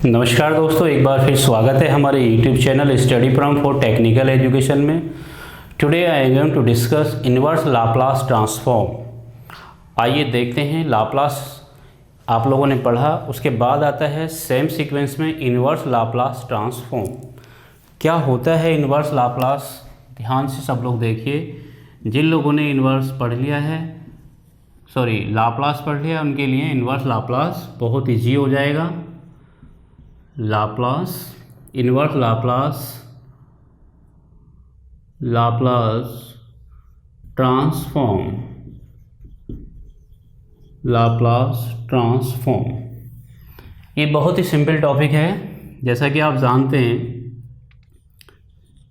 नमस्कार दोस्तों, एक बार फिर स्वागत है हमारे YouTube channel study prompt for technical education में। Today I am going to discuss inverse Laplace transform. आइए देखते हैं, लाप्लास आप लोगों ने पढ़ा, उसके बाद आता है सेम सीक्वेंस में इनवर्स लाप्लास ट्रांसफॉर्म। क्या होता है इनवर्स लाप्लास? ध्यान से सब लोग देखिए। जिन लोगों ने इनवर्स पढ़ लिया है, लाप्लास पढ़ लिया, उनके लिए इनवर्स लाप्लास बहुत ईजी हो जाएगा। Laplace, inverse Laplace, Laplace transform, Laplace transform, ये बहुत ही सिंपल टॉपिक है। जैसा कि आप जानते हैं,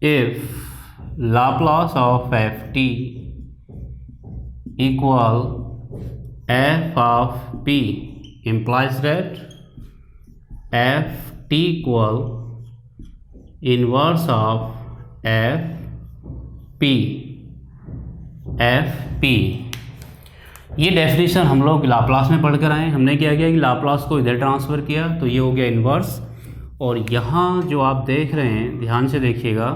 if Laplace of F T equal F of P implies that F T equal inverse of F P. ये डेफिनेशन हम लोग लाप्लास में पढ़ कर आए। हमने क्या किया कि लाप्लास को इधर ट्रांसफ़र किया तो ये हो गया इनवर्स, और यहाँ जो आप देख रहे हैं ध्यान से देखिएगा,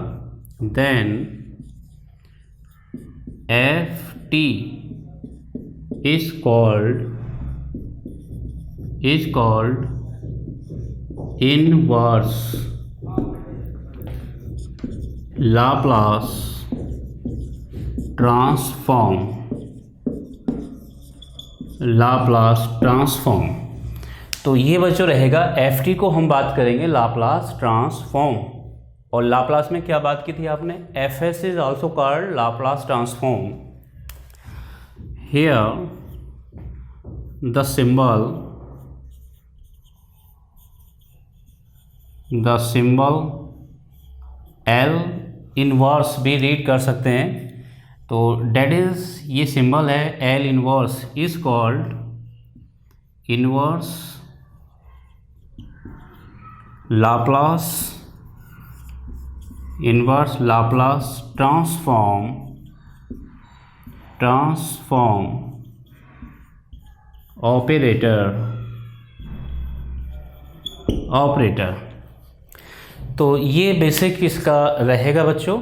then F T is called inverse Laplace transform, Laplace transform. तो ये बच्चों रहेगा, एफ टी को हम बात करेंगे लाप्लास ट्रांसफॉर्म। और लाप्लास में क्या बात की थी आपने? F S is also called Laplace transform. Here the symbol L inverse भी रीड कर सकते हैं। तो डेट इज, ये सिंबल है L inverse is called inverse Laplace, inverse Laplace transform operator. तो ये बेसिक इसका रहेगा बच्चों।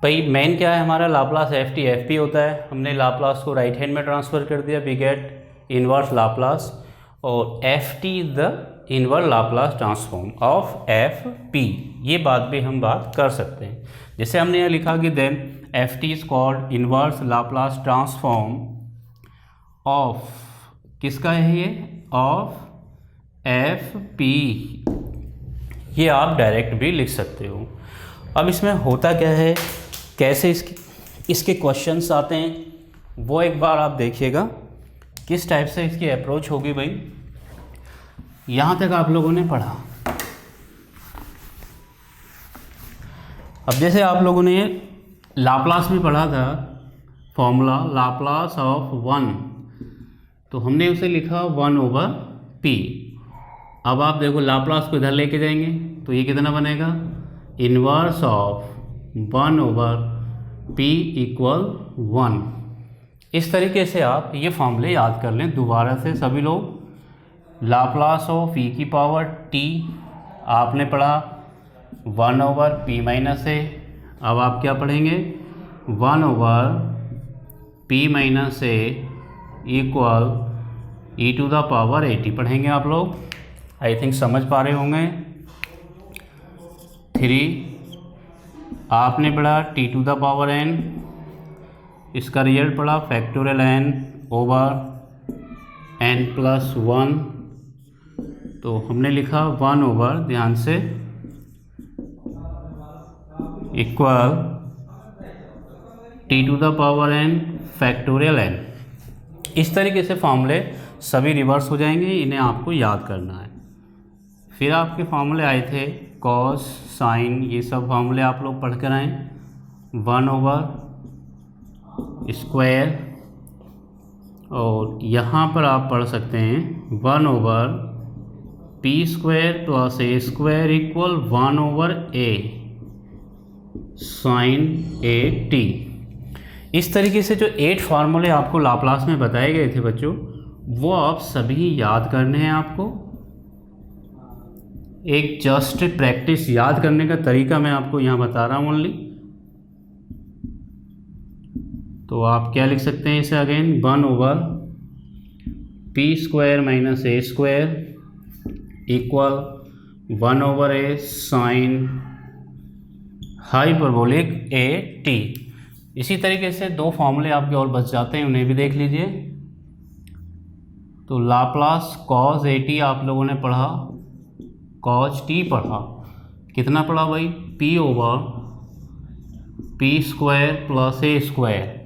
भाई मेन क्या है हमारा? लाप्लास एफ पी होता है। हमने लाप्लास को राइट हैंड में ट्रांसफ़र कर दिया, वी गेट इनवर्स लाप्लास, और F T the inverse Laplace transform of F P. ये बात भी हम बात कर सकते हैं। जैसे हमने यहाँ लिखा कि then F T is called inverse Laplace transform of, किसका है ये? Of F P. ये आप डायरेक्ट भी लिख सकते हो। अब इसमें होता क्या है, कैसे इसके क्वेश्चंस आते हैं, वो एक बार आप देखिएगा किस टाइप से इसकी अप्रोच होगी। भाई यहाँ तक आप लोगों ने पढ़ा। अब जैसे आप लोगों ने लाप्लास में पढ़ा था फॉर्मूला लाप्लास ऑफ 1, तो हमने उसे लिखा 1/p। अब आप देखो लाप्लास को इधर लेके जाएंगे तो ये कितना बनेगा? Inverse of 1/p equal 1। इस तरीके से आप ये फॉर्मूले याद कर लें दोबारा से सभी लोग। लाप्लास ऑफ e की पावर t आपने पढ़ा 1/p माइनस a। अब आप क्या पढ़ेंगे? 1/p minus a equal e to the power at पढ़ेंगे आप लोग। आई थिंक समझ पा रहे होंगे। 3 आपने पढ़ा t to the power n, इसका रिजल्ट पढ़ा factorial n over n plus 1। तो हमने लिखा 1/, ध्यान से, equal t to the power n factorial n। इस तरीके से फॉर्मूले सभी रिवर्स हो जाएंगे, इन्हें आपको याद करना है। फिर आपके फॉर्मूले आए थे कॉस, साइन, ये सब फॉर्मूले आप लोग पढ़ कर आए। 1/स्क्वायर, और यहाँ पर आप पढ़ सकते हैं 1/p² plus a² equal 1/a sign at। इस तरीके से जो 8 फार्मूले आपको लाप्लास में बताए गए थे बच्चों, वो आप सभी याद करने हैं आपको। एक जस्ट प्रैक्टिस याद करने का तरीका मैं आपको यहाँ बता रहा हूँ ओनली। तो आप क्या लिख सकते हैं इसे again, 1/p² minus a² equal 1/a sine hyperbolic AT। इसी तरीके से दो फॉर्मूले आपके और बच जाते हैं, उन्हें भी देख लीजिए। तो लाप्लास cos AT आप लोगों ने पढ़ा, cos t पढ़ा, कितना पढ़ा भाई, p/p² प्लस a²।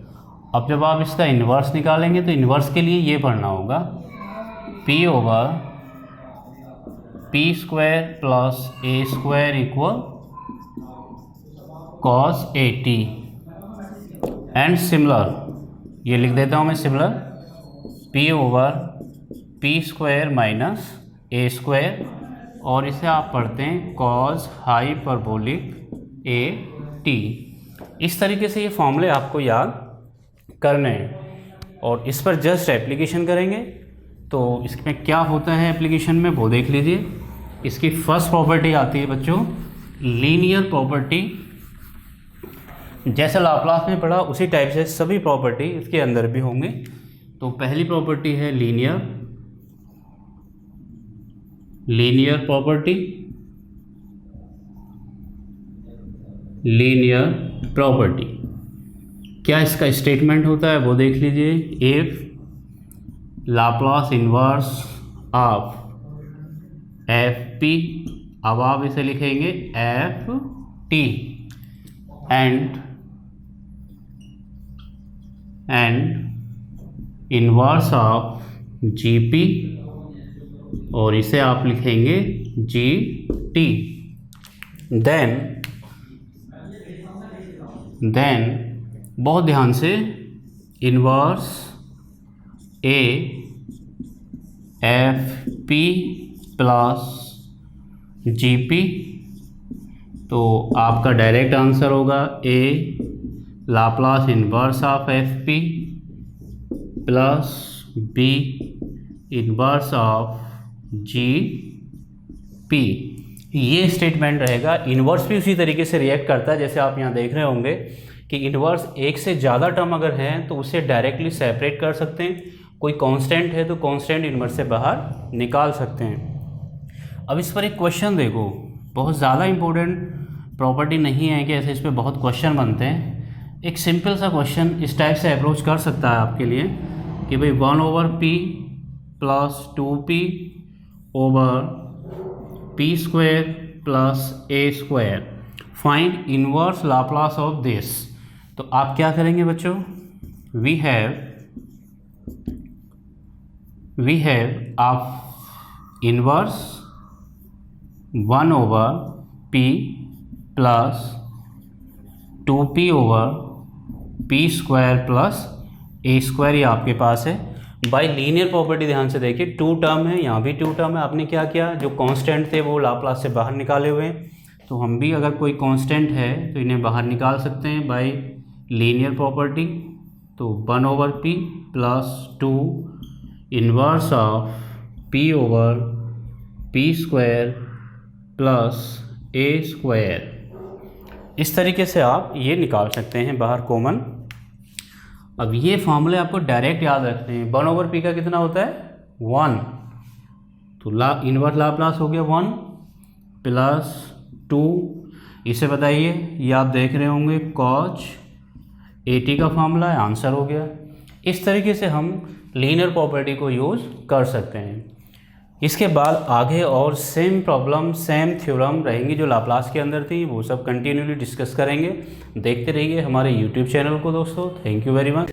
अब जब आप इसका इन्वर्स निकालेंगे तो इन्वर्स के लिए ये पढ़ना होगा, p/p² plus a² equal cos AT। And similar, ये लिख देता हूँ मैं सिमिलर, p/p² माइनस a², और इसे आप पढ़ते हैं cos हाइपरबोलिक AT। इस तरीके से ये फॉर्मूले आपको याद करने हैं और इस पर जस्ट एप्लीकेशन करेंगे। तो इसमें क्या होता है एप्लीकेशन में वो देख लीजिए। इसकी फर्स्ट प्रॉपर्टी आती है बच्चों लीनियर प्रॉपर्टी। जैसे लाप्लास में पढ़ा उसी टाइप से सभी प्रॉपर्टी इसके अंदर भी होंगे। तो पहली प्रॉपर्टी है लीनियर प्रॉपर्टी। क्या इसका स्टेटमेंट होता है वो देख लीजिए। If Laplace inverse of FP, अब आप इसे लिखेंगे FT, and inverse of GP, और इसे आप लिखेंगे GT, देन बहुत ध्यान से इन्वर्स FP प्लस GP। तो आपका डायरेक्ट आंसर होगा A Laplace inverse of FP plus B inverse of GP। ये स्टेटमेंट रहेगा। इन्वर्स भी उसी तरीके से रिएक्ट करता है जैसे आप यहाँ देख रहे होंगे कि इन्वर्स एक से ज़्यादा टर्म अगर है तो उसे डायरेक्टली सेपरेट कर सकते हैं। कोई कांस्टेंट है तो कांस्टेंट इन्वर्स से बाहर निकाल सकते हैं। अब इस पर एक क्वेश्चन देखो, बहुत ज़्यादा इम्पोर्टेंट प्रॉपर्टी नहीं है कि ऐसे इस पर बहुत क्वेश्चन बनते हैं। एक सिंपल सा क्वेश्चन इस टाइप से अप्रोच कर सकता है आपके लिए कि भाई 1/p plus 2p over p² plus a², find inverse Laplace of this. तो आप क्या करेंगे बच्चों, we have of inverse 1/p plus 2p over p² plus a², ये आपके पास है। बाय लीनियर प्रॉपर्टी ध्यान से देखिए, 2 टर्म है, यहाँ भी 2 टर्म है। आपने क्या किया, जो कांस्टेंट थे वो लाप्लास से बाहर निकाले हुए हैं। तो हम भी अगर कोई कांस्टेंट है तो इन्हें बाहर निकाल सकते हैं बाय लीनियर प्रॉपर्टी। तो 1/p plus 2 inverse of p over p² plus a²। इस तरीके से आप ये निकाल सकते हैं बाहर कॉमन। अब ये फॉर्मूले आपको डायरेक्ट याद रखते हैं। 1/p का कितना होता है, 1, तो इन्वर्स लाप्लास हो गया 1 प्लस 2, इसे बताइए, ये आप देख रहे होंगे cos AT का फॉर्मूला है, आंसर हो गया। इस तरीके से हम लीनियर प्रॉपर्टी को यूज़ कर सकते हैं। इसके बाद आगे और सेम प्रॉब्लम, सेम थ्योरम रहेंगी जो लाप्लास के अंदर थी, वो सब कंटिन्यूली डिस्कस करेंगे। देखते रहिए हमारे यूट्यूब चैनल को दोस्तों। Thank you very much.